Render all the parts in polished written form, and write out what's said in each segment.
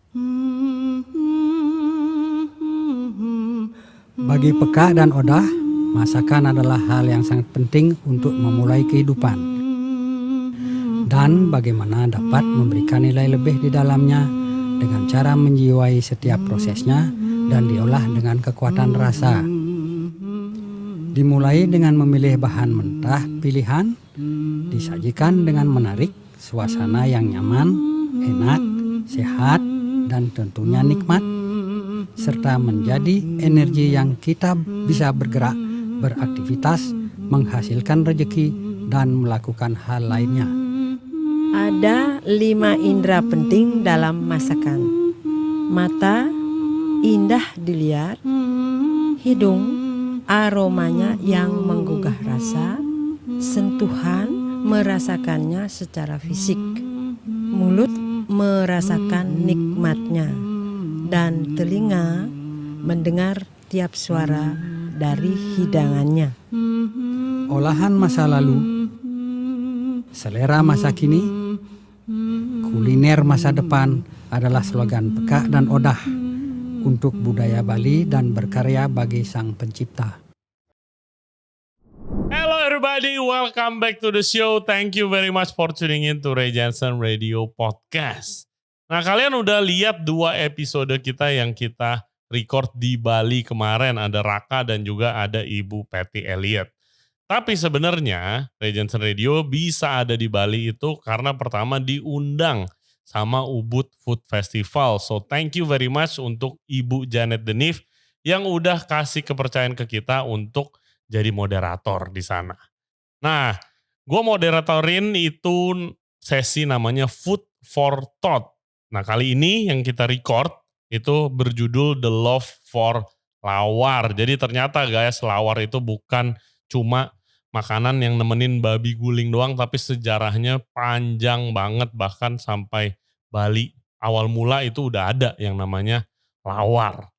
Bagi Peka dan Odah, masakan adalah hal yang sangat penting untuk memulai kehidupan. Dan bagaimana dapat memberikan nilai lebih di dalamnya dengan cara menjiwai setiap prosesnya dan diolah dengan kekuatan rasa. Dimulai dengan memilih bahan mentah pilihan, disajikan dengan menarik, suasana yang nyaman, enak, sehat, dan tentunya nikmat, serta menjadi energi yang kita bisa bergerak, beraktivitas, menghasilkan rezeki, dan melakukan hal lainnya. Ada 5 indera penting dalam masakan. Mata, indah dilihat. Hidung, aromanya yang menggugah rasa. Sentuhan, merasakannya secara fisik. Mulut, merasakan nikmatnya. Dan telinga, mendengar tiap suara dari hidangannya. Olahan masa lalu, selera masa kini, kuliner masa depan adalah slogan Peka dan Odah untuk budaya Bali dan berkarya bagi Sang Pencipta. Hello everybody, welcome back to the show. Thank you very much for tuning in to Ray Jensen Radio Podcast. Nah, kalian udah lihat 2 episode kita yang kita record di Bali kemarin. Ada Raka dan juga ada Ibu Patty Elliott. Tapi sebenarnya Ray Jensen Radio bisa ada di Bali itu karena pertama diundang sama Ubud Food Festival. So thank you very much untuk Ibu Janet Denif yang udah kasih kepercayaan ke kita untuk jadi moderator di sana. Nah, gue moderatorin itu sesi namanya Food for Thought. Nah, kali ini yang kita record itu berjudul The Love for Lawar. Jadi ternyata guys, lawar itu bukan cuma makanan yang nemenin babi guling doang, tapi sejarahnya panjang banget, bahkan sampai Bali awal mula itu udah ada yang namanya lawar.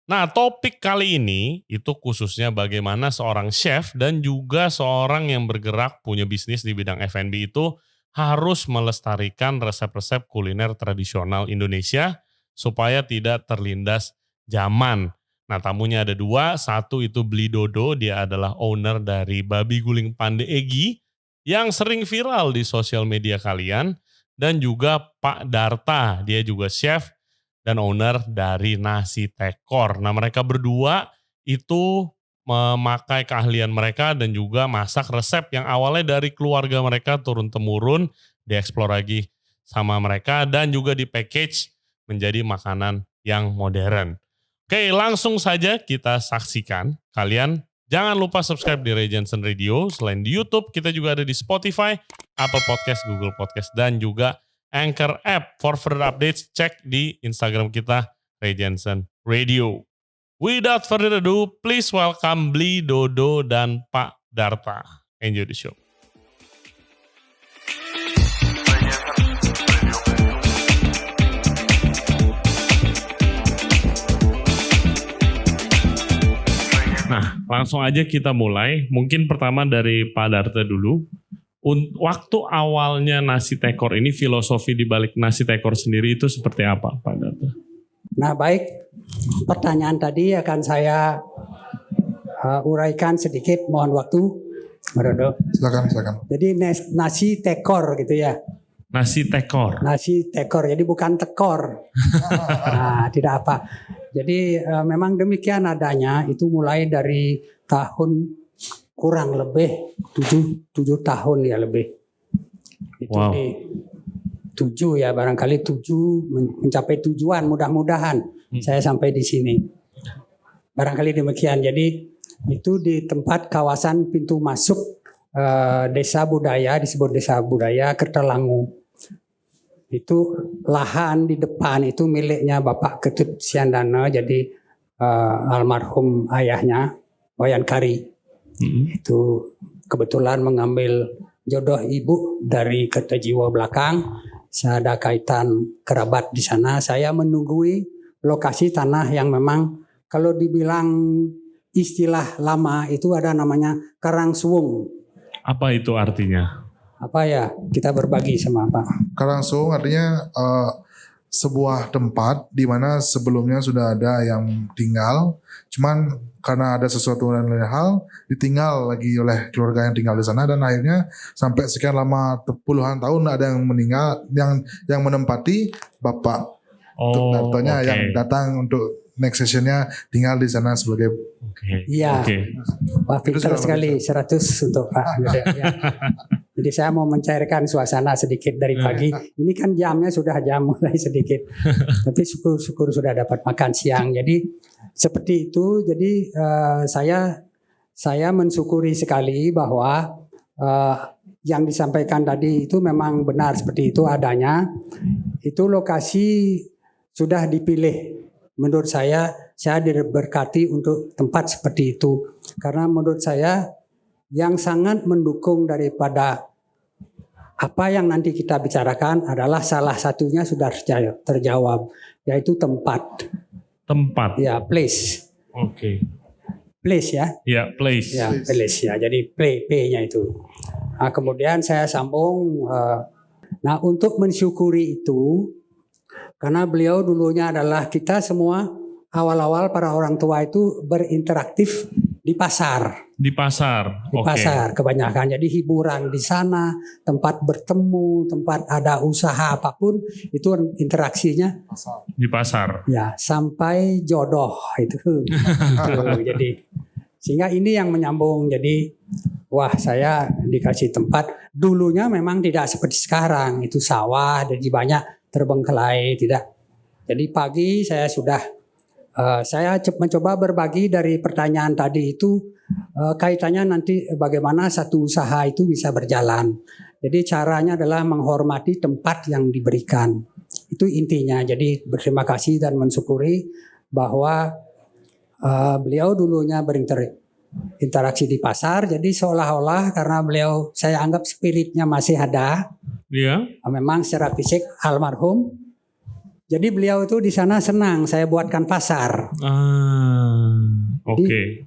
Nah, topik kali ini itu khususnya bagaimana seorang chef dan juga seorang yang bergerak punya bisnis di bidang F&B itu harus melestarikan resep-resep kuliner tradisional Indonesia supaya tidak terlindas zaman. Nah, tamunya ada 2, satu itu Bli Dodo, dia adalah owner dari Babi Guling Pande Egi yang sering viral di sosial media kalian, dan juga Pak Darta, dia juga chef dan owner dari Nasi Tekor. Nah, mereka berdua itu memakai keahlian mereka dan juga masak resep yang awalnya dari keluarga mereka turun-temurun, dieksplor lagi sama mereka dan juga di-package menjadi makanan yang modern. Oke, langsung saja kita saksikan. Kalian jangan lupa subscribe di Ray Jensen Radio. Selain di YouTube, kita juga ada di Spotify, Apple Podcast, Google Podcast, dan juga Anchor App. For further updates, cek di Instagram kita, Ray Jensen Radio. Without further ado, please welcome Bli Dodo dan Pak Darta. Enjoy the show. Nah, langsung aja kita mulai. Mungkin pertama dari Pak Darta dulu. Waktu awalnya Nasi Tekor ini, filosofi di balik Nasi Tekor sendiri itu seperti apa, Pak Darta? Nah, baik, pertanyaan tadi akan saya uraikan sedikit, mohon waktu, Pak Dodo. Silakan. Jadi nasi tekor gitu ya. Nasi Tekor. Nasi tekor, jadi bukan tekor. Nah, tidak apa. Jadi memang demikian adanya, itu mulai dari tahun kurang lebih 7 tahun ya lebih. Itu Wow. 7 ya, barangkali 7 mencapai tujuan, mudah-mudahan saya sampai di sini. Barangkali demikian. Jadi itu di tempat kawasan pintu masuk desa budaya, disebut desa budaya Kertalangu. Itu lahan di depan itu miliknya Bapak Ketut Siandana, jadi almarhum ayahnya Wayan Kari. Itu kebetulan mengambil jodoh ibu dari Kertajiwa belakang. Saya ada kaitan kerabat di sana. Saya menunggui lokasi tanah yang memang kalau dibilang istilah lama itu ada namanya Karangsuwung. Apa itu artinya? Apa ya? Kita berbagi sama Pak. Karangsuwung artinya sebuah tempat di mana sebelumnya sudah ada yang tinggal, cuman karena ada sesuatu dan lain hal ditinggal lagi oleh keluarga yang tinggal di sana, dan akhirnya sampai sekian lama puluhan tahun ada yang meninggal, yang menempati Bapak Dartonya yang datang untuk next sessionnya tinggal di sana sebagai. Iya. Wah, pintar sekali 100 untuk Pak Yuda. Ya. Jadi saya mau mencairkan suasana sedikit dari pagi. Ini kan jamnya sudah jam mulai sedikit. Tapi syukur sudah dapat makan siang. Jadi seperti itu. Jadi saya mensyukuri sekali bahwa yang disampaikan tadi itu memang benar seperti itu adanya. Itu lokasi sudah dipilih. Menurut saya diberkati untuk tempat seperti itu. Karena menurut saya yang sangat mendukung daripada apa yang nanti kita bicarakan adalah salah satunya sudah terjawab, yaitu tempat. Tempat. Ya, place. Place ya. Ya, place. Ya, place ya. Jadi P-nya itu. Nah, kemudian saya sambung. Nah, untuk mensyukuri itu, karena beliau dulunya adalah kita semua awal-awal para orang tua itu berinteraktif di pasar. Di pasar kebanyakan. Jadi hiburan di sana, tempat bertemu, tempat ada usaha apapun itu interaksinya di pasar. Ya, sampai jodoh itu. Jadi sehingga ini yang menyambung. Jadi wah, saya dikasih tempat. Dulunya memang tidak seperti sekarang. Itu sawah, jadi banyak terbengkelai, tidak. Jadi pagi saya sudah saya mencoba berbagi dari pertanyaan tadi itu kaitannya nanti bagaimana satu usaha itu bisa berjalan. Jadi caranya adalah menghormati tempat yang diberikan. Itu intinya. Jadi berterima kasih dan mensyukuri bahwa beliau dulunya berinteraksi di pasar. Jadi seolah-olah karena beliau saya anggap spiritnya masih ada. Iya. Memang secara fisik almarhum. Jadi beliau itu di sana senang saya buatkan pasar.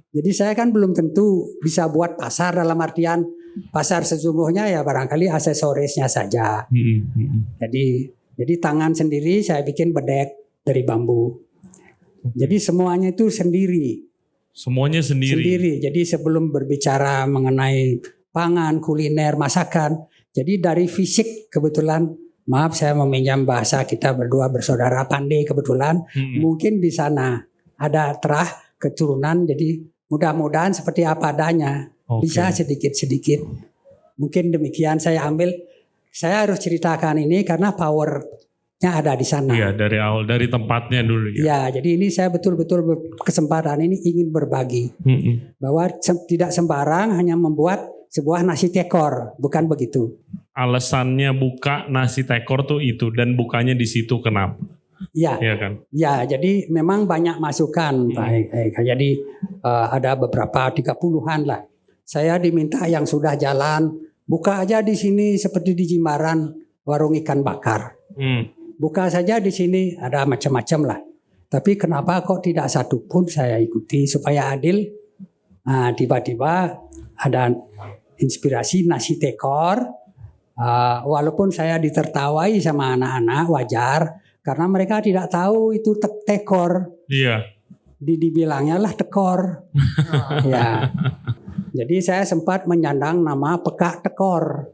Jadi saya kan belum tentu bisa buat pasar dalam artian pasar sesungguhnya ya barangkali aksesorisnya saja. Jadi tangan sendiri saya bikin bedek dari bambu. Jadi semuanya itu sendiri. Semuanya sendiri. Jadi sebelum berbicara mengenai pangan, kuliner, masakan, jadi dari fisik kebetulan. Maaf saya meminjam bahasa kita berdua bersaudara pandai kebetulan. Mungkin di sana ada terah keturunan jadi mudah-mudahan seperti apa adanya. Bisa sedikit-sedikit. Mungkin demikian saya ambil. Saya harus ceritakan ini karena powernya ada di sana. Iya dari awal dari tempatnya dulu ya. Ya jadi ini saya betul-betul kesempatan ini ingin berbagi. Bahwa tidak sembarang hanya membuat sebuah nasi tekor, bukan begitu. Alasannya buka nasi tekor tuh itu dan bukanya di situ kenapa? Iya kan? Ya, jadi memang banyak masukan, Pak. Jadi ada beberapa 30-an lah. Saya diminta yang sudah jalan, buka aja di sini seperti di Jimbaran warung ikan bakar. Buka saja di sini ada macam-macam lah. Tapi kenapa kok tidak satu pun saya ikuti supaya adil? Nah, tiba-tiba ada inspirasi nasi tekor, walaupun saya ditertawai sama anak-anak wajar karena mereka tidak tahu itu tekor. Iya. Dibilangnya lah tekor. Ya. Jadi saya sempat menyandang nama Pekak Tekor.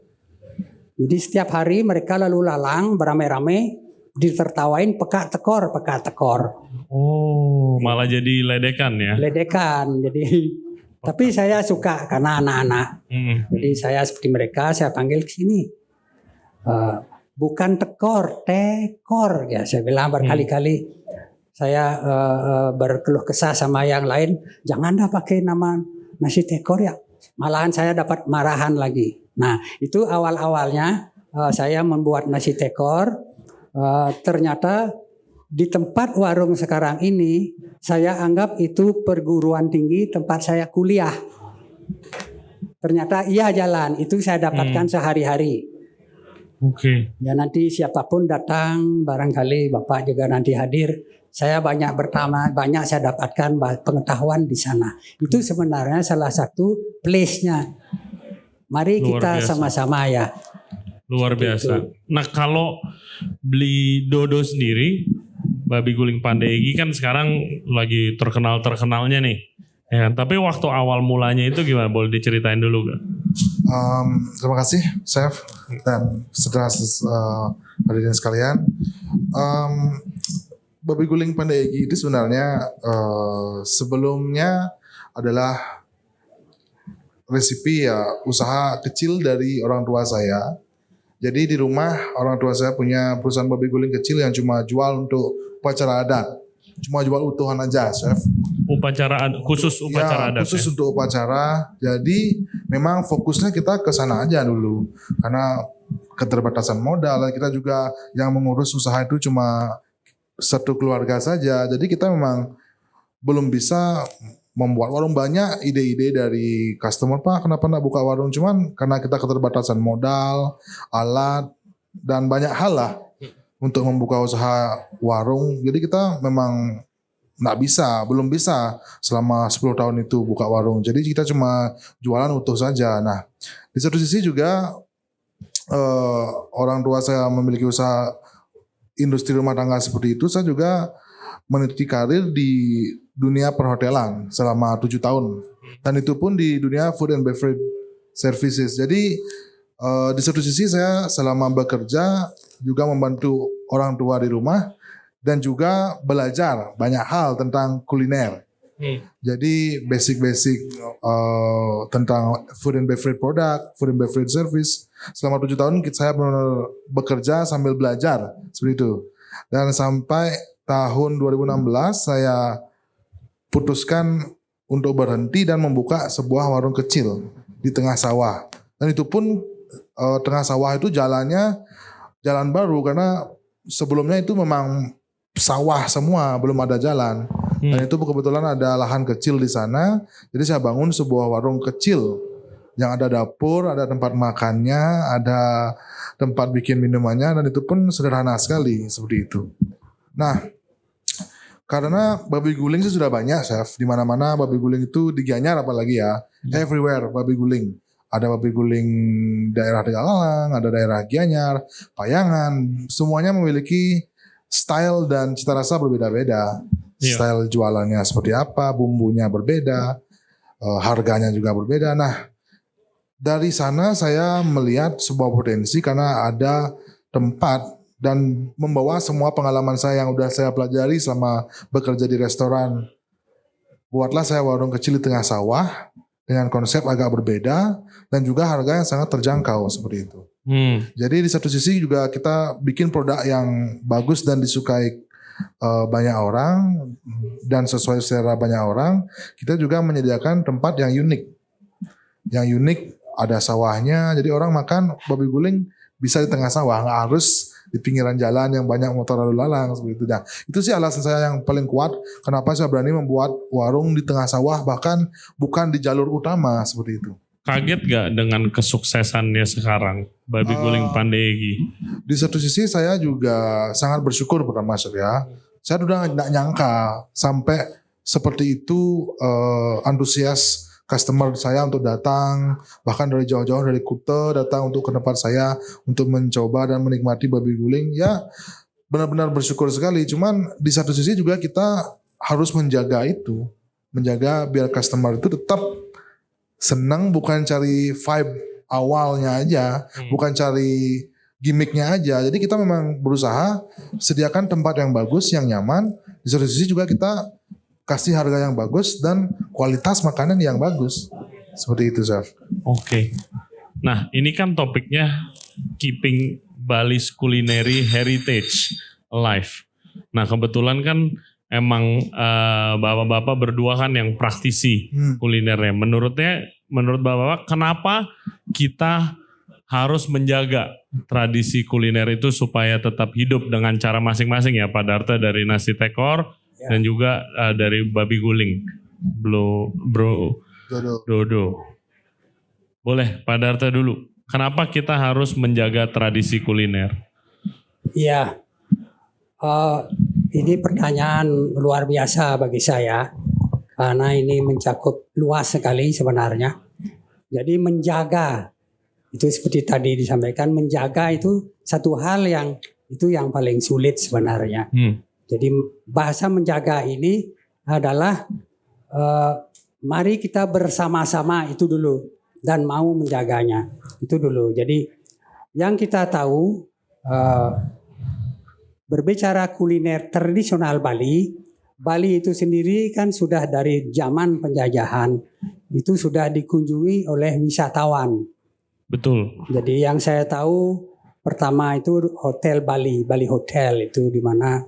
Jadi setiap hari mereka lalu lalang beramai-ramai ditertawain Pekak Tekor, Pekak Tekor. Oh, malah jadi ledekan ya? Ledekan, jadi. Tapi saya suka karena anak-anak. Jadi saya seperti mereka, saya panggil ke sini. Bukan tekor, tekor. Ya, saya bilang berkali-kali. Saya berkeluh kesah sama yang lain. Jangan dah pakai nama nasi tekor ya. Malahan saya dapat marahan lagi. Nah, itu awal-awalnya saya membuat nasi tekor. Ternyata di tempat warung sekarang ini, saya anggap itu perguruan tinggi tempat saya kuliah. Ternyata iya jalan, itu saya dapatkan sehari-hari. Ya nanti siapapun datang, barangkali Bapak juga nanti hadir. Saya banyak saya dapatkan pengetahuan di sana. Itu sebenarnya salah satu place-nya. Mari kita sama-sama ya. Luar biasa. Nah kalau beli dodo sendiri, babi guling Pandai kan sekarang lagi terkenalnya nih. Ya, tapi waktu awal mulanya itu gimana? Boleh diceritain dulu gak? Terima kasih Chef dan saudara hadirin sekalian. Babi guling Pandai itu sebenarnya sebelumnya adalah resipi usaha kecil dari orang tua saya. Jadi di rumah orang tua saya punya perusahaan babi guling kecil yang cuma jual untuk upacara adat. Cuma jual utuhan aja, Chef. Khusus upacara adat. Khusus untuk upacara. Jadi memang fokusnya kita ke sana aja dulu. Karena keterbatasan modal, kita juga yang mengurus usaha itu cuma satu keluarga saja. Jadi kita memang belum bisa membuat warung. Banyak ide-ide dari customer, Pak kenapa enggak buka warung, cuman karena kita keterbatasan modal, alat, dan banyak hal lah untuk membuka usaha warung. Jadi kita memang belum bisa selama 10 tahun itu buka warung. Jadi kita cuma jualan utuh saja. Nah di satu sisi juga orang tua saya memiliki usaha industri rumah tangga seperti itu. Saya juga meniti karir di dunia perhotelan selama 7 tahun. Dan itu pun di dunia food and beverage services. Jadi di satu sisi saya selama bekerja juga membantu orang tua di rumah dan juga belajar banyak hal tentang kuliner. Jadi basic tentang food and beverage product, food and beverage service. Selama 7 tahun saya benar-benar bekerja sambil belajar seperti itu. Dan sampai tahun 2016 saya putuskan untuk berhenti dan membuka sebuah warung kecil di tengah sawah. Dan itu pun tengah sawah itu jalannya jalan baru karena sebelumnya itu memang sawah semua, belum ada jalan. Dan itu kebetulan ada lahan kecil di sana. Jadi saya bangun sebuah warung kecil yang ada dapur, ada tempat makannya, ada tempat bikin minumannya, dan itu pun sederhana sekali seperti itu. Nah, karena babi guling sih sudah banyak, Chef. Di mana-mana babi guling itu di Gianyar apalagi ya. Everywhere babi guling. Ada babi guling daerah Tegalang, ada daerah Gianyar, Payangan. Semuanya memiliki style dan cita rasa berbeda-beda. Style jualannya seperti apa, bumbunya berbeda, harganya juga berbeda. Nah, dari sana saya melihat sebuah potensi karena ada tempat dan membawa semua pengalaman saya yang udah saya pelajari selama bekerja di restoran. Buatlah saya warung kecil di tengah sawah dengan konsep agak berbeda dan juga harga yang sangat terjangkau seperti itu. Jadi di satu sisi juga kita bikin produk yang bagus dan disukai banyak orang dan sesuai selera banyak orang. Kita juga menyediakan tempat yang unik. Yang unik ada sawahnya, jadi orang makan babi guling bisa di tengah sawah, nggak harus di pinggiran jalan yang banyak motor lalu lalang seperti itu. Nah, itu sih alasan saya yang paling kuat kenapa saya berani membuat warung di tengah sawah, bahkan bukan di jalur utama seperti itu. Kaget gak dengan kesuksesannya sekarang babi guling Pandai? Di satu sisi saya juga sangat bersyukur pertama ya. Saya udah nggak nyangka sampai seperti itu antusias customer saya untuk datang, bahkan dari jauh-jauh dari Kuta datang untuk ke tempat saya untuk mencoba dan menikmati babi guling. Ya benar-benar bersyukur sekali. Cuman di satu sisi juga kita harus menjaga itu, menjaga biar customer itu tetap senang, bukan cari vibe awalnya aja, bukan cari gimmicknya aja. Jadi kita memang berusaha sediakan tempat yang bagus, yang nyaman. Di satu sisi juga kita kasih harga yang bagus dan kualitas makanan yang bagus. Seperti itu, Chef. Oke. Nah, ini kan topiknya keeping Bali's culinary heritage alive. Nah, kebetulan kan emang bapak-bapak berdua kan yang praktisi kulinernya. Menurut bapak-bapak, kenapa kita harus menjaga tradisi kuliner itu supaya tetap hidup dengan cara masing-masing ya, Pak Darta dari nasi tekor dan juga dari babi guling, Dodo. Boleh Pak Darta dulu. Kenapa kita harus menjaga tradisi kuliner? Iya, ini pertanyaan luar biasa bagi saya karena ini mencakup luas sekali sebenarnya. Jadi menjaga Itu seperti tadi disampaikan, menjaga itu satu hal yang paling sulit sebenarnya. Jadi bahasa menjaga ini adalah mari kita bersama-sama itu dulu dan mau menjaganya itu dulu. Jadi yang kita tahu berbicara kuliner tradisional Bali itu sendiri kan sudah dari zaman penjajahan itu sudah dikunjungi oleh wisatawan. Betul. Jadi yang saya tahu pertama itu Hotel Bali Hotel itu di mana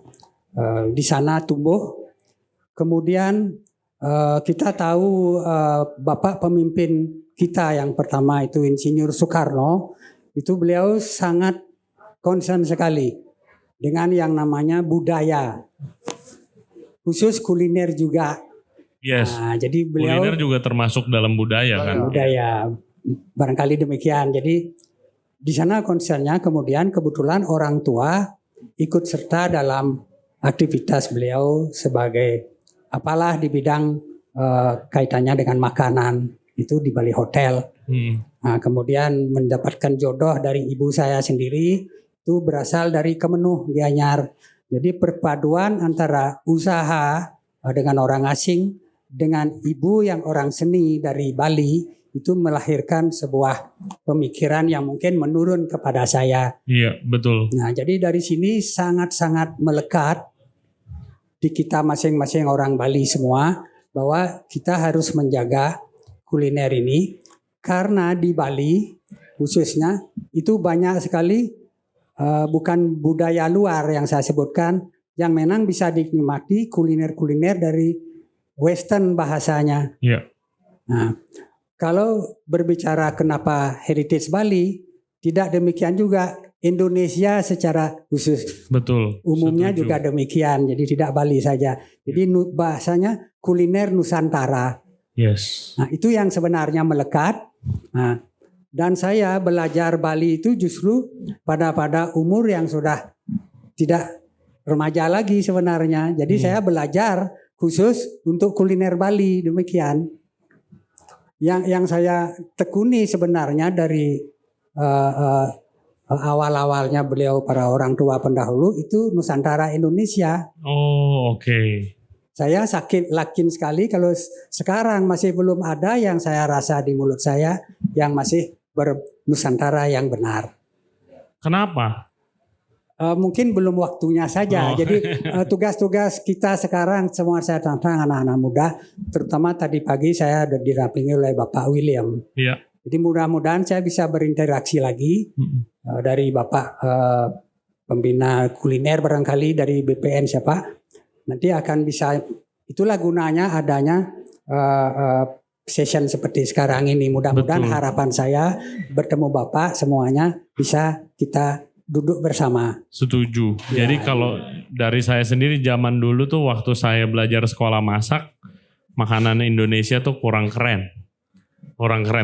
di sana tumbuh. Kemudian kita tahu Bapak pemimpin kita yang pertama itu Insinyur Soekarno, itu beliau sangat concern sekali dengan yang namanya budaya, khusus kuliner juga. Yes. Nah, jadi beliau Kuliner juga termasuk dalam budaya kan. Budaya, barangkali demikian. Jadi di sana concernnya, kemudian kebetulan orang tua ikut serta dalam aktivitas beliau sebagai apalah di bidang kaitannya dengan makanan itu di Bali Hotel. Nah, kemudian mendapatkan jodoh dari ibu saya sendiri itu berasal dari Kemenuh Gianyar. Jadi perpaduan antara usaha dengan orang asing dengan ibu yang orang seni dari Bali itu melahirkan sebuah pemikiran yang mungkin menurun kepada saya. Iya, betul. Nah, jadi dari sini sangat-sangat melekat di kita masing-masing orang Bali semua bahwa kita harus menjaga kuliner ini karena di Bali khususnya itu banyak sekali bukan budaya luar yang saya sebutkan yang memang bisa dinikmati kuliner-kuliner dari Western bahasanya. Iya. Nah, kalau berbicara kenapa heritage Bali, tidak demikian juga Indonesia secara khusus. Betul. Umumnya setuju. juga demikian, jadi tidak Bali saja. Jadi bahasanya kuliner Nusantara. Yes. Nah, itu yang sebenarnya melekat. Nah, dan saya belajar Bali itu justru pada umur yang sudah tidak remaja lagi sebenarnya. Jadi saya belajar khusus untuk kuliner Bali, demikian. Yang saya tekuni sebenarnya dari awal-awalnya beliau para orang tua pendahulu itu Nusantara Indonesia. Oh, oke. Saya yakin sekali kalau sekarang masih belum ada yang saya rasa di mulut saya yang masih bernusantara yang benar. Kenapa? Mungkin belum waktunya saja. Jadi tugas-tugas kita sekarang semua saya tantang anak-anak muda, terutama tadi pagi saya dirampingi oleh Bapak William. Iya. Jadi mudah-mudahan saya bisa berinteraksi lagi dari Bapak pembina kuliner barangkali dari BPN siapa. Nanti akan bisa, itulah gunanya adanya session seperti sekarang ini. Mudah-mudahan harapan saya bertemu Bapak semuanya bisa kita duduk bersama. Setuju. Jadi kalau dari saya sendiri zaman dulu tuh waktu saya belajar sekolah masak, makanan Indonesia tuh kurang keren.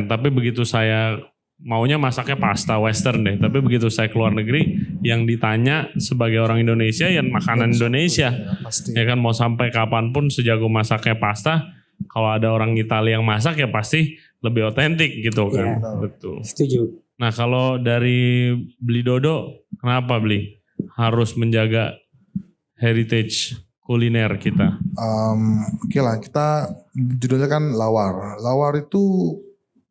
Tapi begitu saya maunya masaknya pasta western deh. Tapi begitu saya keluar negeri, yang ditanya sebagai orang Indonesia yang makanan Indonesia. Pasti. Ya kan mau sampai kapanpun sejago masaknya pasta, kalau ada orang Italia yang masak ya pasti lebih otentik gitu kan. Ya. Betul. Setuju. Nah kalau dari Bli Dodo, kenapa Bli harus menjaga heritage kuliner kita? Oke lah, kita judulnya kan lawar. Lawar itu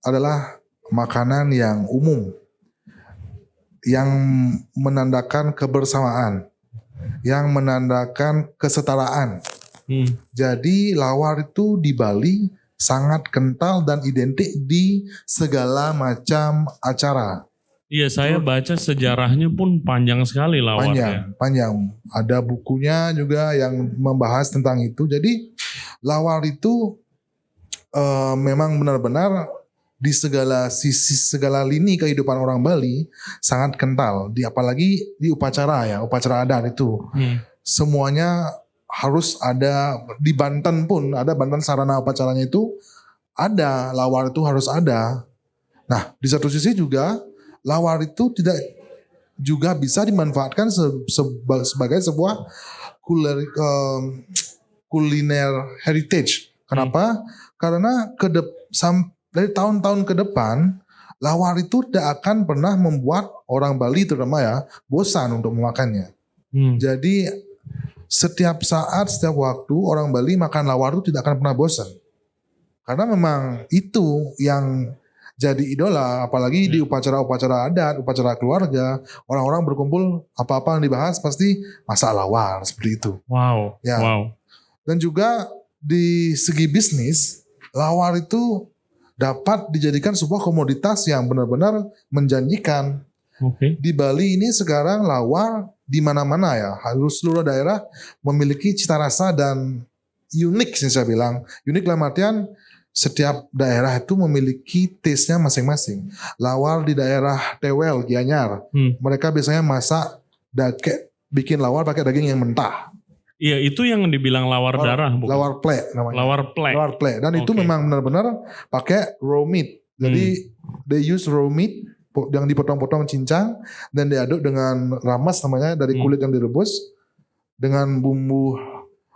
adalah makanan yang umum, yang menandakan kebersamaan, yang menandakan kesetaraan. Jadi lawar itu di Bali sangat kental dan identik di segala macam acara. Iya, saya baca sejarahnya pun panjang sekali lawarnya. Panjang. Ada bukunya juga yang membahas tentang itu. Jadi lawar itu memang benar-benar di segala sisi, segala lini kehidupan orang Bali sangat kental. Apalagi di upacara adat itu. Semuanya harus ada. Di Banten pun ada, Banten sarana upacaranya itu ada, lawar itu harus ada. Nah, di satu sisi juga lawar itu tidak juga bisa dimanfaatkan sebagai sebuah kuliner heritage. Kenapa? Karena dari tahun-tahun ke depan lawar itu tidak akan pernah membuat orang Bali terutama ya bosan untuk memakannya. Jadi setiap saat, setiap waktu orang Bali makan lawar itu tidak akan pernah bosan. Karena memang itu yang jadi idola, apalagi di upacara-upacara adat, upacara keluarga, orang-orang berkumpul, apa-apa yang dibahas pasti masak lawar, seperti itu. Wow. Ya. Wow. Dan juga di segi bisnis, lawar itu dapat dijadikan sebuah komoditas yang benar-benar menjanjikan. Oke. Di Bali ini sekarang lawar di mana-mana ya, harus seluruh daerah memiliki cita rasa dan unik, saya bilang. Unik dalam artian setiap daerah itu memiliki taste-nya masing-masing. Lawar di daerah Tewel, Gianyar, mereka biasanya masak bikin lawar pakai daging yang mentah. Iya, itu yang dibilang lawar darah, bukan? Lawar plek namanya. Lawar plek. Lawar plek. Dan itu memang benar-benar pakai raw meat. Jadi they use raw meat yang dipotong-potong cincang dan diaduk dengan ramas namanya, dari kulit yang direbus dengan bumbu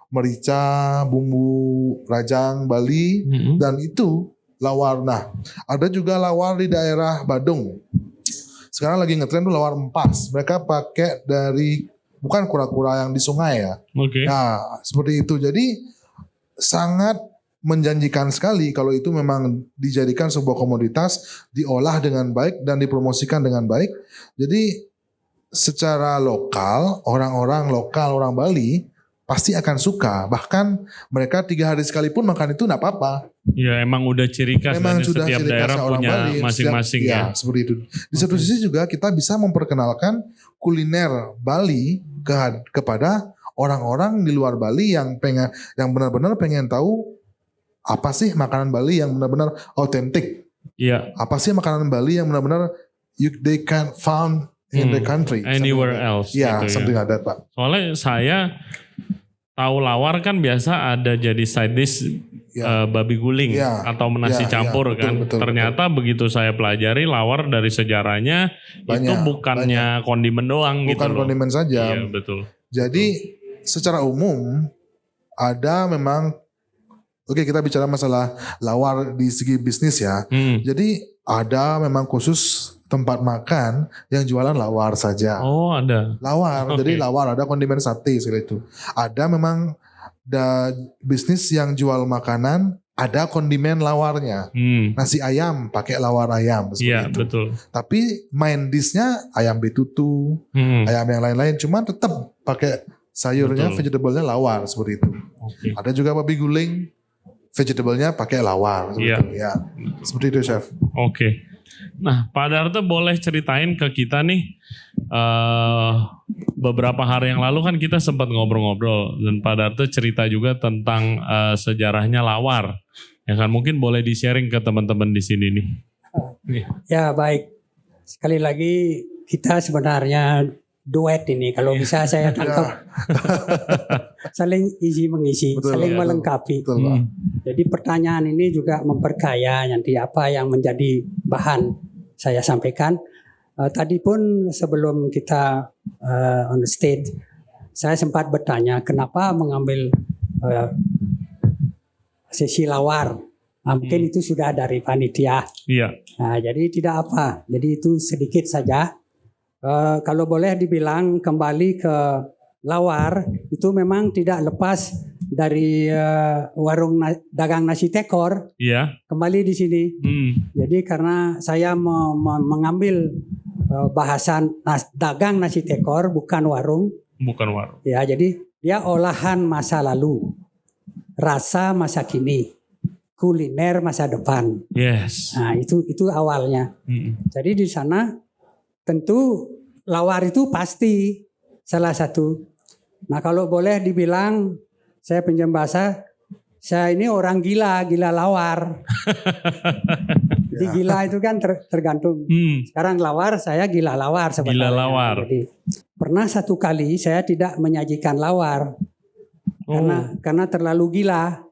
merica, bumbu rajang Bali, dan itu lawar. Nah, ada juga lawar di daerah Badung. Sekarang lagi ngetren tuh lawar empas. Mereka pakai dari bukan kura-kura yang di sungai ya. Oke. Nah, seperti itu. Jadi sangat menjanjikan sekali kalau itu memang dijadikan sebuah komoditas, diolah dengan baik dan dipromosikan dengan baik. Jadi secara lokal, orang-orang lokal, orang Bali pasti akan suka. Bahkan mereka 3 hari sekali pun makan itu enggak apa-apa. Ya emang udah ciri khas, memang dan sudah setiap ciri daerah khasnya orang punya Bali, masing-masing ya. Seperti itu. Di satu sisi juga kita bisa memperkenalkan kuliner Bali kepada orang-orang di luar Bali yang benar-benar pengen tahu apa sih makanan Bali yang benar-benar otentik. Iya. Apa sih makanan Bali yang benar-benar they can found in the country. Anywhere else. Ya, gitu something like that, Pak. Soalnya saya tahu lawar kan biasa ada jadi side dish babi guling atau nasi campur kan. betul, Ternyata begitu saya pelajari lawar dari sejarahnya itu bukannya kondimen doang gitu Bukan loh. kondimen saja. Iya, betul. Jadi secara umum ada memang, oke, kita bicara masalah lawar di segi bisnis ya. Jadi ada memang khusus tempat makan yang jualan lawar saja. Oh, ada. Lawar, jadi lawar, ada kondimen sate segala itu. Ada memang bisnis yang jual makanan, ada kondimen lawarnya. Nasi ayam pakai lawar ayam seperti itu. Betul. Tapi main dishnya ayam betutu, ayam yang lain-lain, cuman tetap pakai sayurnya, vegetable-nya lawar seperti itu. Ada juga babi guling, vegetable-nya pakai lawar seperti itu. Ya, seperti itu, Chef. Oke. Nah, Pak Darto boleh ceritain ke kita nih, beberapa hari yang lalu kan kita sempat ngobrol-ngobrol dan Pak Darto cerita juga tentang sejarahnya lawar. Ya kan, mungkin boleh di-sharing ke teman-teman di sini nih. Ya, baik. Sekali lagi kita sebenarnya duet ini. Kalau bisa saya tangkap. Saling isi mengisi, saling melengkapi. Betul, Pak. Jadi pertanyaan ini juga memperkaya nanti apa yang menjadi bahan saya sampaikan. Tadi pun sebelum kita on the stage, saya sempat bertanya kenapa mengambil sesi lawar. Mungkin itu sudah dari panitia. Iya. Nah, jadi tidak apa. Jadi itu sedikit saja. Kalau boleh dibilang kembali ke lawar, itu memang tidak lepas dari warung dagang nasi tekor. Iya. Kembali di sini. Jadi karena saya mengambil bahasan dagang nasi tekor, bukan warung. Bukan warung. Ya, jadi dia olahan masa lalu, rasa masa kini, kuliner masa depan. Yes. Nah, itu awalnya. Jadi di sana tentu lawar itu pasti salah satu. Nah, kalau boleh dibilang, saya pinjam bahasa, saya ini orang gila lawar. Jadi gila itu kan tergantung. Sekarang lawar, saya gila lawar sebenarnya. Gila lawar. Jadi, pernah satu kali saya tidak menyajikan lawar karena terlalu gila.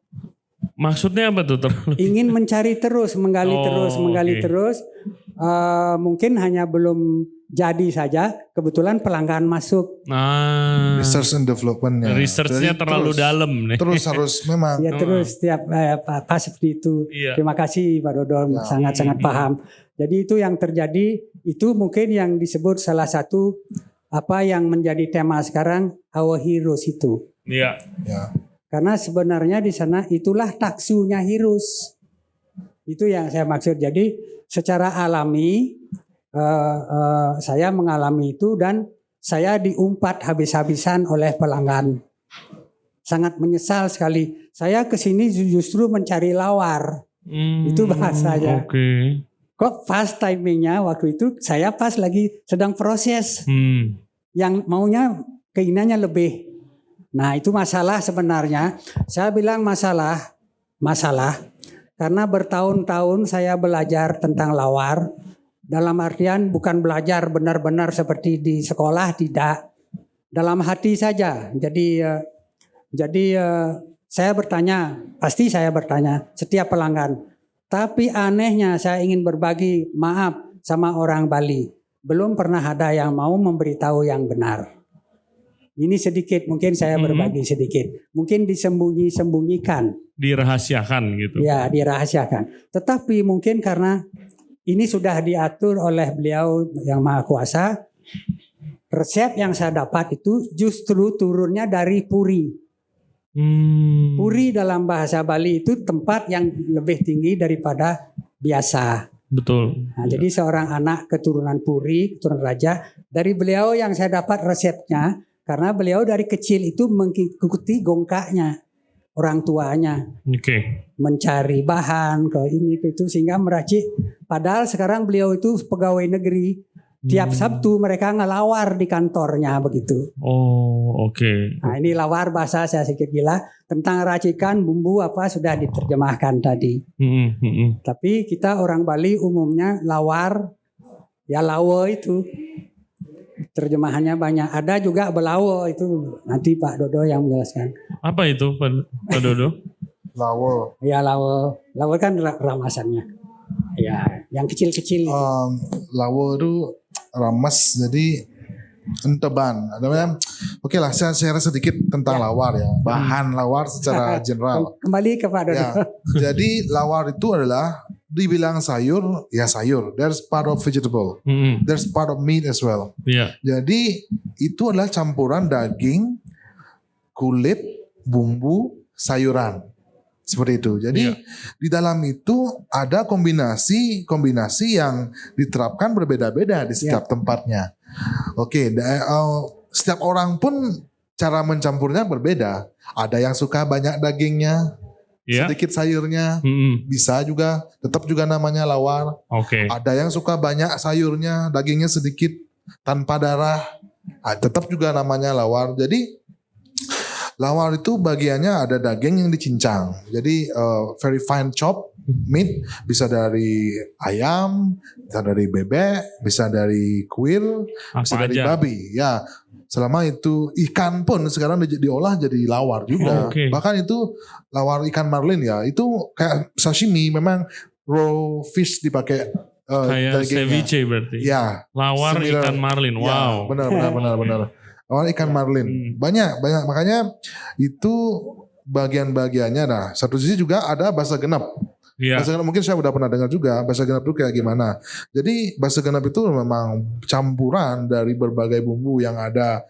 Maksudnya apa tuh? Ingin mencari terus, menggali terus. Mungkin hanya belum jadi saja. Kebetulan pelanggan masuk. Research and development-nya. Research-nya terlalu dalam nih. Terus harus memang. Ya terus setiap apa seperti itu. Iya. Terima kasih Pak Dodon, sangat-sangat paham. Jadi itu yang terjadi, itu mungkin yang disebut salah satu apa yang menjadi tema sekarang our heroes itu. Iya. Ya. Karena sebenarnya di sana itulah taksunya Hirus. Itu yang saya maksud. Jadi secara alami saya mengalami itu dan saya diumpat habis-habisan oleh pelanggan. Sangat menyesal sekali. Saya kesini justru mencari lawar. Itu bahasanya. Oke. Kok pas timingnya waktu itu saya pas lagi sedang proses. Yang maunya keinginannya lebih. Nah itu masalah sebenarnya. Saya bilang masalah. Karena bertahun-tahun saya belajar tentang lawar. Dalam artian bukan belajar benar-benar seperti di sekolah, tidak. Dalam hati saja. Jadi saya bertanya, pasti saya bertanya setiap pelanggan. Tapi anehnya saya ingin berbagi maaf sama orang Bali. Belum pernah ada yang mau memberitahu yang benar. Ini sedikit, mungkin saya berbagi sedikit. Mungkin disembunyi-sembunyikan. Dirahasiakan gitu. Ya, dirahasiakan. Tetapi mungkin karena ini sudah diatur oleh beliau yang Maha Kuasa. Resep yang saya dapat itu justru turunnya dari Puri. Puri dalam bahasa Bali itu tempat yang lebih tinggi daripada biasa. Betul. Nah, jadi seorang anak keturunan Puri, keturunan raja, dari beliau yang saya dapat resepnya, karena beliau dari kecil itu mengikuti gongkaknya orang tuanya. Oke. Mencari bahan ke ini ke itu sehingga meracik. Padahal sekarang beliau itu pegawai negeri. Tiap Sabtu mereka ngelawar di kantornya begitu. Oh, oke. Nah, ini lawar bahasa saya sedikit gila tentang racikan bumbu apa sudah diterjemahkan tadi. Tapi kita orang Bali umumnya lawar, ya lawo itu terjemahannya banyak. Ada juga belawo itu nanti Pak Dodo yang menjelaskan. Apa itu Pak Dodo? Lawo. Ya lawo kan ramasannya. Ya, yang kecil-kecil. Lawo itu ramas, jadi enteban. Oke lah, saya share sedikit tentang lawar ya. Bahan lawar secara general. Kembali ke Pak Dodo. Ya, jadi lawar itu adalah dibilang sayur, ya sayur. There's part of vegetable. There's part of meat as well. Iya. Jadi itu adalah campuran daging, kulit, bumbu, sayuran. Seperti itu. Jadi di dalam itu ada kombinasi yang diterapkan berbeda-beda di setiap tempatnya. Oke, setiap orang pun cara mencampurnya berbeda. Ada yang suka banyak dagingnya, sedikit sayurnya, bisa juga, tetap juga namanya lawar. Oke. Ada yang suka banyak sayurnya, dagingnya sedikit tanpa darah, tetap juga namanya lawar. Jadi lawar itu bagiannya ada daging yang dicincang. Jadi very fine chop meat, bisa dari ayam, bisa dari bebek, bisa dari kuil, bisa dari babi. Ya, selama itu ikan pun sekarang diolah jadi lawar juga. Bahkan itu lawar ikan marlin ya, itu kayak sashimi, memang raw fish dipakai kayak dagingnya. ceviche berarti. Ya. Lawar similar. Ikan marlin. Wow. Ya, benar. Lawar ikan marlin. Banyak. Makanya itu bagian-bagiannya. Nah, satu sisi juga ada bahasa genap. Yeah. Bahasa genap mungkin saya udah pernah dengar juga. Bahasa genap itu kayak gimana. Jadi bahasa genap itu memang campuran dari berbagai bumbu yang ada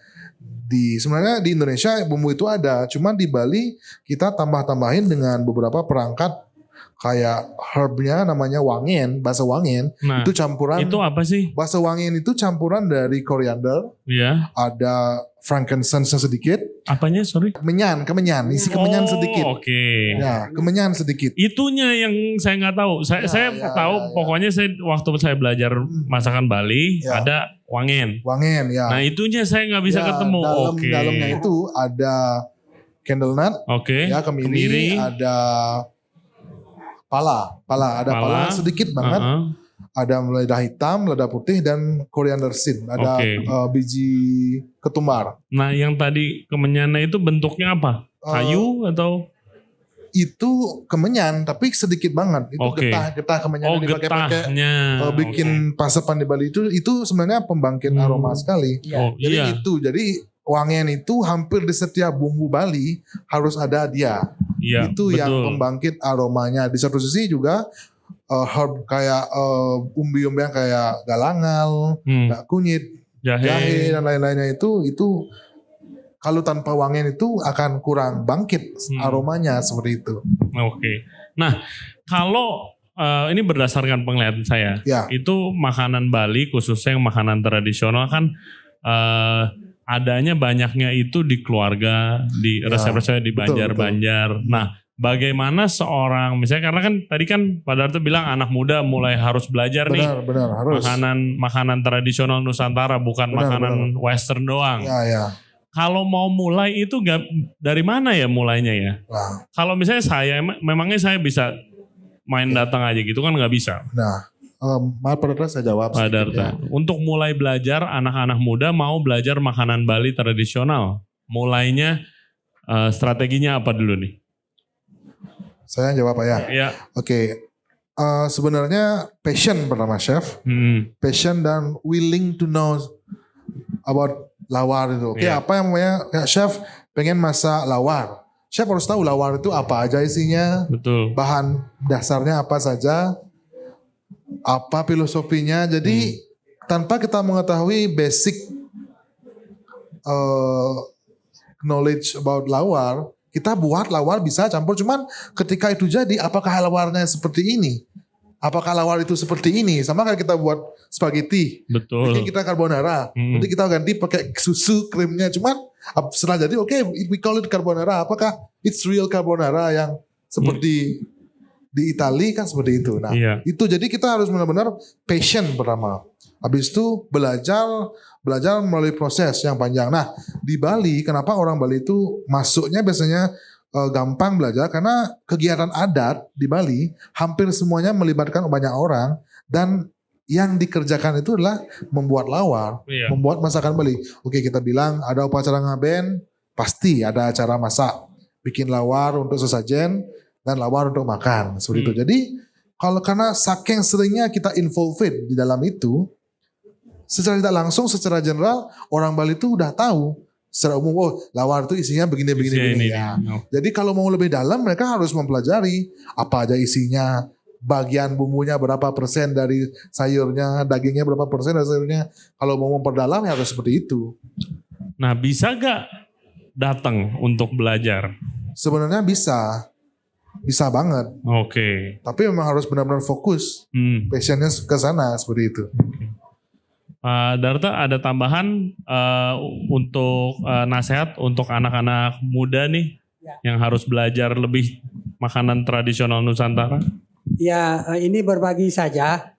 sebenarnya di Indonesia bumbu itu ada. Cuma di Bali kita tambah-tambahin dengan beberapa perangkat kayak herbnya namanya wangen, bahasa wangen. Nah, itu campuran. Itu apa sih? Bahasa wangen itu campuran dari koriander. Iya. Ada frankincense sedikit. Apanya? Sorry. Kemenyan, isi kemenyan sedikit. Oke. Ya, kemenyan sedikit. Itunya yang saya nggak tahu. Saya tahu. Pokoknya waktu saya belajar masakan Bali ada wangen. Wangen ya. Nah itunya saya nggak bisa ketemu. Dalamnya itu ada candle nut. Ya, kemiri. Ada pala sedikit banget. Ada lada hitam, lada putih, dan coriander seed. Ada biji ketumbar. Nah, yang tadi kemenyannya itu bentuknya apa? Kayu atau? Itu kemenyan, tapi sedikit banget. Itu getah kemenyan yang dipakai bikin pasepan di Bali itu sebenarnya pembangkit aroma sekali. Jadi wangen itu hampir di setiap bumbu Bali harus ada dia. Itu yang pembangkit aromanya. Di satu sisi juga herb kayak umbi-umbian kayak galangal, kunyit, jahe dan lain-lainnya itu kalau tanpa wangian itu akan kurang bangkit aromanya seperti itu. Oke. Nah, kalau ini berdasarkan penglihatan saya, itu makanan Bali khususnya yang makanan tradisional kan adanya banyaknya itu di keluarga, di resep-resep di Banjar-Banjar. Nah, bagaimana seorang misalnya karena kan tadi kan Pak Darto bilang anak muda mulai harus belajar benar, harus. makanan tradisional Nusantara bukan makanan Western doang. Ya. Kalau mau mulai itu dari mana ya mulainya ya? Nah. Kalau misalnya saya memangnya saya bisa main datang aja gitu kan nggak bisa. Nah. Maaf Pak Darto, saya jawab. Pak Darto, untuk mulai belajar anak-anak muda mau belajar makanan Bali tradisional, mulainya strateginya apa dulu nih? Saya jawab Pak ya. Iya. Oke. Sebenarnya passion pertama chef, passion dan willing to know about lawar itu. Oke, apa yang namanya chef pengen masak lawar. Chef harus tahu lawar itu apa aja isinya, betul. Bahan dasarnya apa saja. Apa filosofinya, jadi tanpa kita mengetahui basic knowledge about lawar, kita buat lawar bisa campur, cuman ketika itu jadi apakah lawarnya seperti ini? Apakah lawar itu seperti ini? Sama kayak kita buat spaghetti, betul. bikin kita carbonara, nanti kita ganti pakai susu krimnya, cuman setelah jadi we call it carbonara, apakah it's real carbonara yang seperti di Italia kan seperti itu. Nah, itu jadi kita harus benar-benar passion pertama. Habis itu belajar melalui proses yang panjang. Nah, di Bali kenapa orang Bali itu masuknya biasanya gampang belajar karena kegiatan adat di Bali hampir semuanya melibatkan banyak orang dan yang dikerjakan itu adalah membuat lawar, membuat masakan Bali. Oke, kita bilang ada upacara ngaben, pasti ada acara masak, bikin lawar untuk sesajen dan lawar untuk makan seperti itu. Jadi karena saking seringnya kita involved di dalam itu, secara tidak langsung, secara general orang Bali itu udah tahu secara umum lawar itu isinya begini. Ya. Jadi kalau mau lebih dalam mereka harus mempelajari apa aja isinya, bagian bumbunya berapa persen dari sayurnya, dagingnya berapa persen dari sayurnya. Kalau mau memperdalam ya harus seperti itu. Nah, bisa gak datang untuk belajar? Sebenarnya bisa banget. Oke. Tapi memang harus benar-benar fokus. Passionnya ke sana seperti itu. Darto ada tambahan untuk nasihat untuk anak-anak muda nih yang harus belajar lebih makanan tradisional Nusantara? Ya, ini berbagi saja.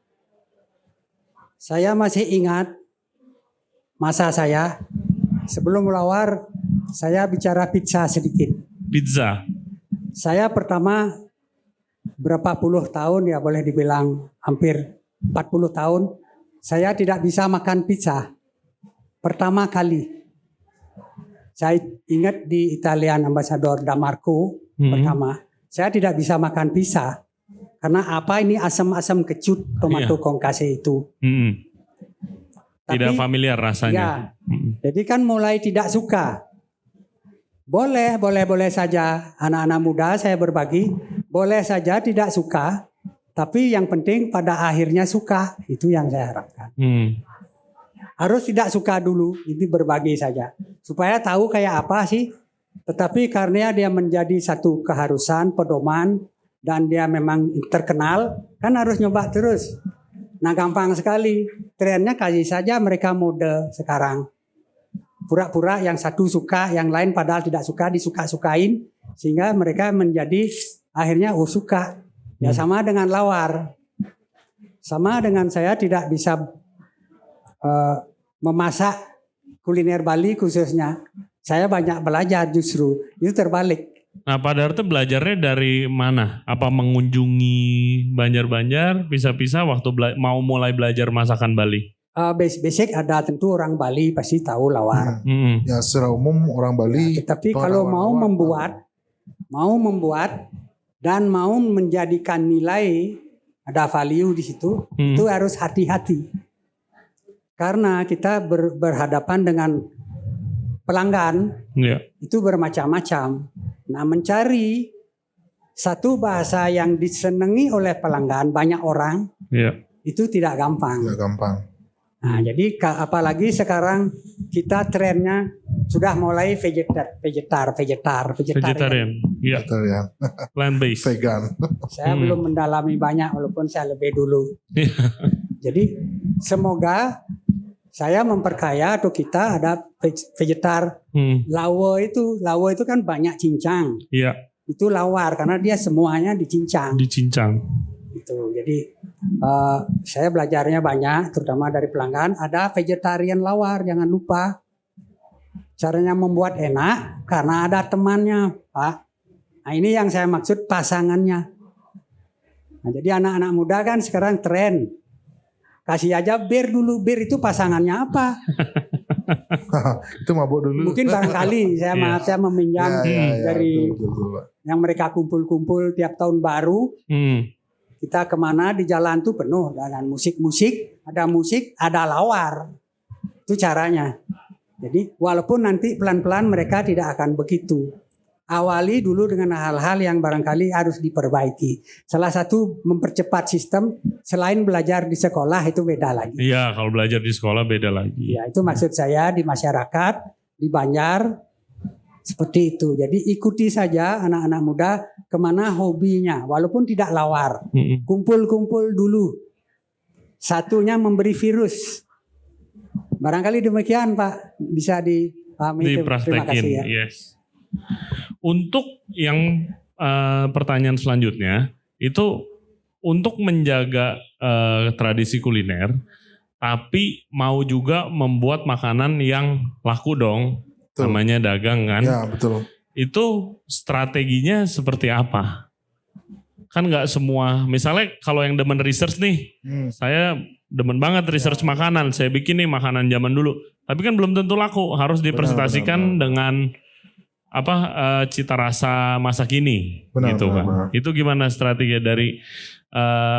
Saya masih ingat masa saya sebelum lawar, saya bicara pizza sedikit. Pizza. Saya pertama berapa puluh tahun ya boleh dibilang hampir 40 tahun saya tidak bisa makan pizza. Pertama kali saya ingat di Italian Ambassador Damarco pertama saya tidak bisa makan pizza karena apa ini asam-asam kecut tomato kongkase itu. Tidak familiar rasanya. Ya, jadi kan mulai tidak suka. Boleh saja anak-anak muda saya berbagi, boleh saja tidak suka, tapi yang penting pada akhirnya suka, itu yang saya harapkan. Harus tidak suka dulu, ini berbagi saja, supaya tahu kayak apa sih, tetapi karena dia menjadi satu keharusan, pedoman, dan dia memang terkenal, kan harus nyoba terus. Nah gampang sekali, trennya kasih saja mereka mode sekarang. Pura-pura yang satu suka, yang lain padahal tidak suka, disuka-sukain. Sehingga mereka menjadi akhirnya suka. Ya sama dengan lawar. Sama dengan saya tidak bisa memasak kuliner Bali khususnya. Saya banyak belajar justru. Itu terbalik. Nah Pak Darto belajarnya dari mana? Apa mengunjungi Banjar-Banjar, pisah-pisah waktu mau mulai belajar masakan Bali? Basic ada tentu orang Bali pasti tahu lawar. Ya secara umum orang Bali. Tapi kalau mau membuat dan mau menjadikan nilai ada value di situ, itu harus hati-hati. Karena kita berhadapan dengan pelanggan, itu bermacam-macam. Nah mencari satu bahasa yang disenangi oleh pelanggan banyak orang Iya. itu tidak gampang. Tidak gampang. Nah, jadi apalagi sekarang kita trennya sudah mulai vegetarian. Iya. Betul ya. Plant based. Vegan. Saya belum mendalami banyak walaupun saya lebih dulu. Jadi semoga saya memperkaya atau kita ada vegetar. Lawo itu kan banyak cincang. Iya. Itu lawar karena dia semuanya dicincang. Itu. Jadi saya belajarnya banyak, terutama dari pelanggan. Ada vegetarian lawar, jangan lupa. Caranya membuat enak karena ada temannya, Pak. Nah, ini yang saya maksud pasangannya. Nah, jadi anak-anak muda kan sekarang tren. Kasih aja bir dulu, bir itu pasangannya apa? Itu mabuk dulu. Mungkin barangkali saya meminjam dari betul. yang mereka kumpul-kumpul tiap tahun baru. Kita kemana di jalan tuh penuh dengan musik-musik, ada lawar. Itu caranya. Jadi walaupun nanti pelan-pelan mereka tidak akan begitu. Awali dulu dengan hal-hal yang barangkali harus diperbaiki. Salah satu mempercepat sistem selain belajar di sekolah itu beda lagi. Iya, kalau belajar di sekolah beda lagi. Ya, itu maksud saya di masyarakat, di Banjar seperti itu. Jadi ikuti saja anak-anak muda kemana hobinya, walaupun tidak lawar. Kumpul-kumpul dulu. Satunya memberi virus. Barangkali demikian Pak, bisa dipahami. Terima kasih ya. Yes. Untuk yang pertanyaan selanjutnya, itu untuk menjaga tradisi kuliner, tapi mau juga membuat makanan yang laku dong, Betul. namanya dagang kan. Ya betul. Itu strateginya seperti apa? Kan nggak semua, misalnya kalau yang demen research nih, saya demen banget research makanan, saya bikin nih makanan zaman dulu, tapi kan belum tentu laku, harus dipresentasikan dengan cita rasa masa kini, gitu kan. Itu gimana strategi dari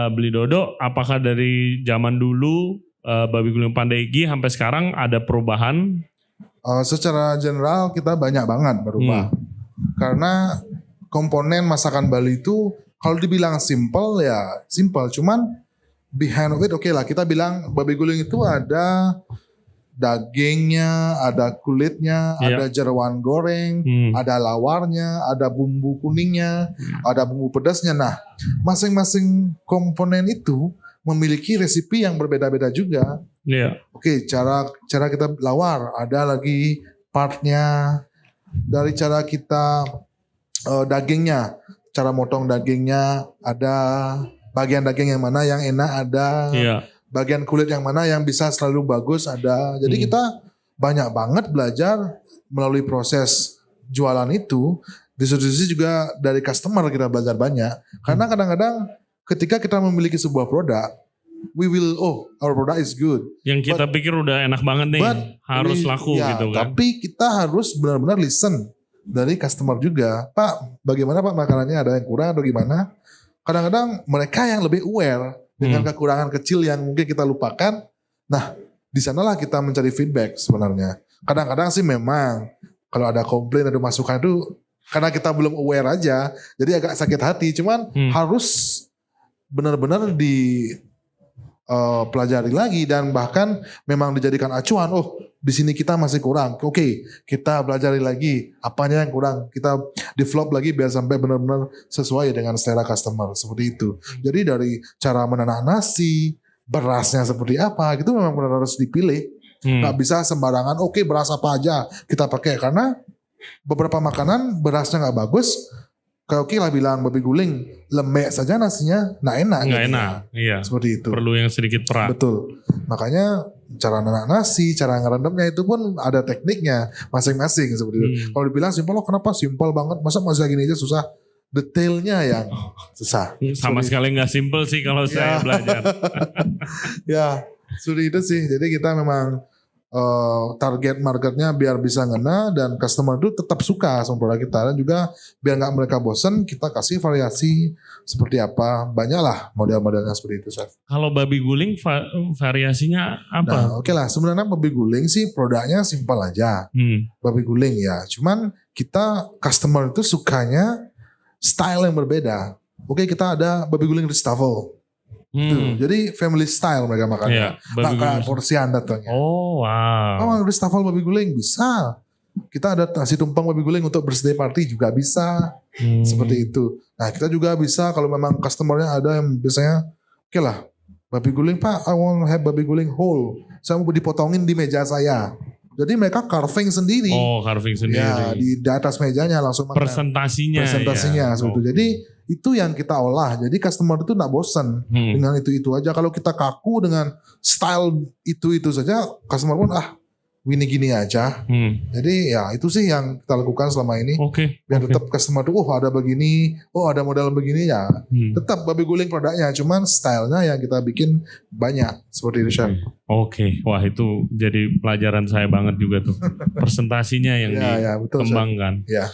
Beli Dodo? Apakah dari zaman dulu Babi Guling Pandegi sampai sekarang ada perubahan? Secara general kita banyak banget berubah. Karena komponen masakan Bali itu kalau dibilang simple ya simple, cuman behind of it oke lah, kita bilang babi guling itu ada dagingnya, ada kulitnya, ada jeroan goreng, ada lawarnya, ada bumbu kuningnya, ada bumbu pedasnya. Nah, masing-masing komponen itu memiliki resipi yang berbeda-beda juga. Oke, cara kita lawar, ada lagi partnya. Dari cara kita dagingnya, cara motong dagingnya, ada bagian daging yang mana yang enak, ada bagian kulit yang mana yang bisa selalu bagus, ada. Jadi kita banyak banget belajar melalui proses jualan itu. Distribusi juga dari customer kita belajar banyak. Karena kadang-kadang ketika kita memiliki sebuah produk, our product is good. Yang kita pikir udah enak banget nih, harus laku gitu kan. Tapi kita harus benar-benar listen dari customer juga. Pak, bagaimana Pak makanannya, ada yang kurang atau gimana? Kadang-kadang mereka yang lebih aware dengan kekurangan kecil yang mungkin kita lupakan. Nah, di sanalah kita mencari feedback sebenarnya. Kadang-kadang sih memang kalau ada komplain, ada masukan itu karena kita belum aware aja, jadi agak sakit hati. Cuman harus benar-benar pelajari lagi dan bahkan memang dijadikan acuan. Oh, di sini kita masih kurang. Oke, kita pelajari lagi apanya yang kurang. Kita develop lagi biar sampai benar-benar sesuai dengan selera customer, seperti itu. Jadi dari cara menanak nasi, berasnya seperti apa, itu memang benar harus dipilih. Nggak bisa sembarangan. Oke, beras apa aja kita pakai, karena beberapa makanan berasnya nggak bagus. Kayak oke lah bilang babi guling, lembek saja nasinya, nggak enak. Nggak gitu. enak, iya. Seperti itu. Perlu yang sedikit perak. Betul. Makanya cara nanak nasi, cara ngerendamnya itu pun ada tekniknya masing-masing seperti itu. Kalau dibilang simpel, kenapa simpel banget? Masa gini aja susah? Detailnya yang susah. Sama sekali nggak simpel sih kalau saya belajar. Ya, seperti itu sih. Jadi kita memang target marketnya biar bisa ngena dan customer itu tetap suka sama produk kita, dan juga biar nggak mereka bosen, kita kasih variasi seperti apa, banyak lah model-modelnya seperti itu, Chef. Kalau babi guling variasinya apa? Nah, oke lah, sebenarnya babi guling sih produknya simpel aja, babi guling ya. Cuman kita customer itu sukanya style yang berbeda. Oke, kita ada babi guling Ristoffel. Jadi family style mereka makannya. Nggak kayak porsi Anda tuh. Oh wow. Oh, Ristoffel babi guling bisa. Kita ada nasi tumpang babi guling untuk birthday party juga bisa. Seperti itu. Nah, kita juga bisa kalau memang customernya ada yang biasanya oke lah, babi guling Pak, I want to have babi guling whole. Saya mau dipotongin di meja saya. Jadi mereka carving sendiri. Oh, carving sendiri. Ya, di atas mejanya langsung makan. Presentasinya ya. seperti itu. Jadi itu yang kita olah. Jadi customer itu enggak bosan dengan itu aja. Kalau kita kaku dengan style itu saja, customer pun gini-gini aja. Jadi ya itu sih yang kita lakukan selama ini. Biar tetap customer tuh ada begini, ada model begini ya. Tetap babi guling produknya, cuman stylenya yang kita bikin banyak seperti itu, Chef. Wah itu jadi pelajaran saya banget juga tuh. Presentasinya yang dikembangkan. Ya.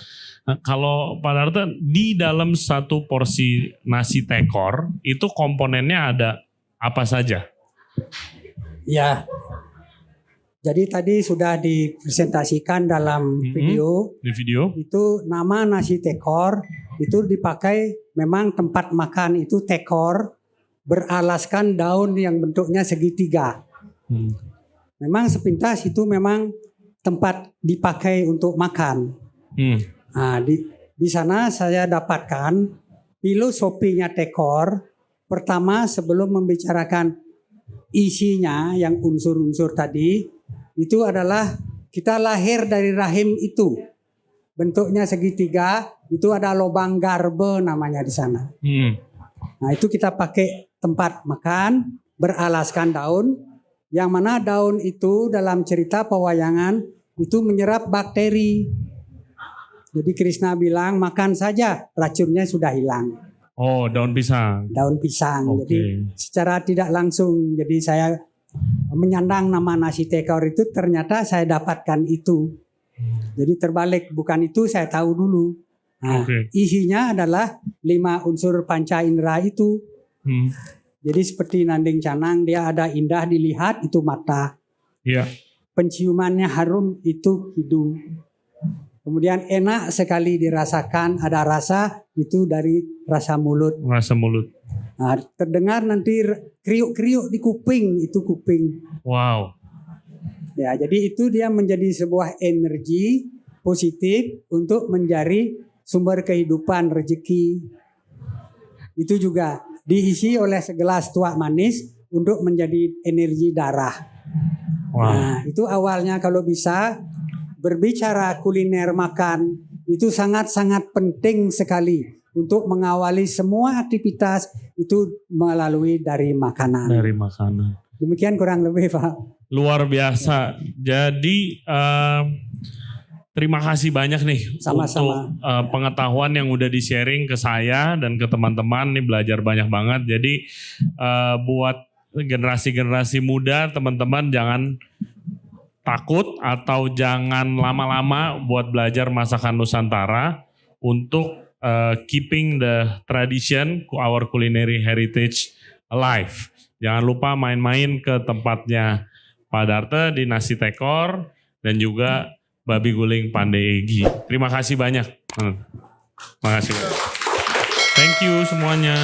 Nah, kalau Pak Darto di dalam satu porsi nasi tekor itu komponennya ada apa saja? Ya. Jadi tadi sudah dipresentasikan dalam video. Di video? Itu nama nasi tekor itu dipakai memang tempat makan itu tekor beralaskan daun yang bentuknya segitiga. Memang sepintas itu memang tempat dipakai untuk makan. Nah, di sana saya dapatkan filosofinya tekor. Pertama sebelum membicarakan isinya yang unsur-unsur tadi. Itu adalah kita lahir dari rahim itu. Bentuknya segitiga, itu ada lubang garbe namanya di sana. Nah itu kita pakai tempat makan, beralaskan daun. Yang mana daun itu dalam cerita pewayangan itu menyerap bakteri. Jadi Krishna bilang makan saja racunnya sudah hilang. Oh daun pisang. Daun pisang. Jadi secara tidak langsung jadi saya menyandang nama nasi tekor itu ternyata saya dapatkan itu. Jadi terbalik, bukan itu saya tahu dulu. Nah, isinya adalah 5 unsur panca indera itu. Jadi seperti nanding canang dia ada indah dilihat itu mata. Penciumannya harum itu hidung. Kemudian enak sekali dirasakan ada rasa itu dari rasa mulut. Rasa mulut. Nah, terdengar nanti kriuk-kriuk di kuping, itu kuping. Wow. Ya, jadi itu dia menjadi sebuah energi positif untuk mencari sumber kehidupan, rezeki. Itu juga diisi oleh segelas tuak manis untuk menjadi energi darah. Nah, itu awalnya kalau bisa berbicara kuliner makan itu sangat-sangat penting sekali. Untuk mengawali semua aktivitas itu melalui dari makanan. Dari makanan. Demikian kurang lebih Pak. Luar biasa. Jadi terima kasih banyak nih sama-sama untuk pengetahuan yang udah di-sharing ke saya dan ke teman-teman. Nih belajar banyak banget. Jadi buat generasi-generasi muda teman-teman jangan takut atau jangan lama-lama buat belajar masakan Nusantara untuk keeping the tradition, our culinary heritage alive. Jangan lupa main-main ke tempatnya Pak Darto di Nasi Tekor dan juga Babi Guling Pandai Egi. Terima kasih banyak. Terima kasih banyak. Thank you semuanya.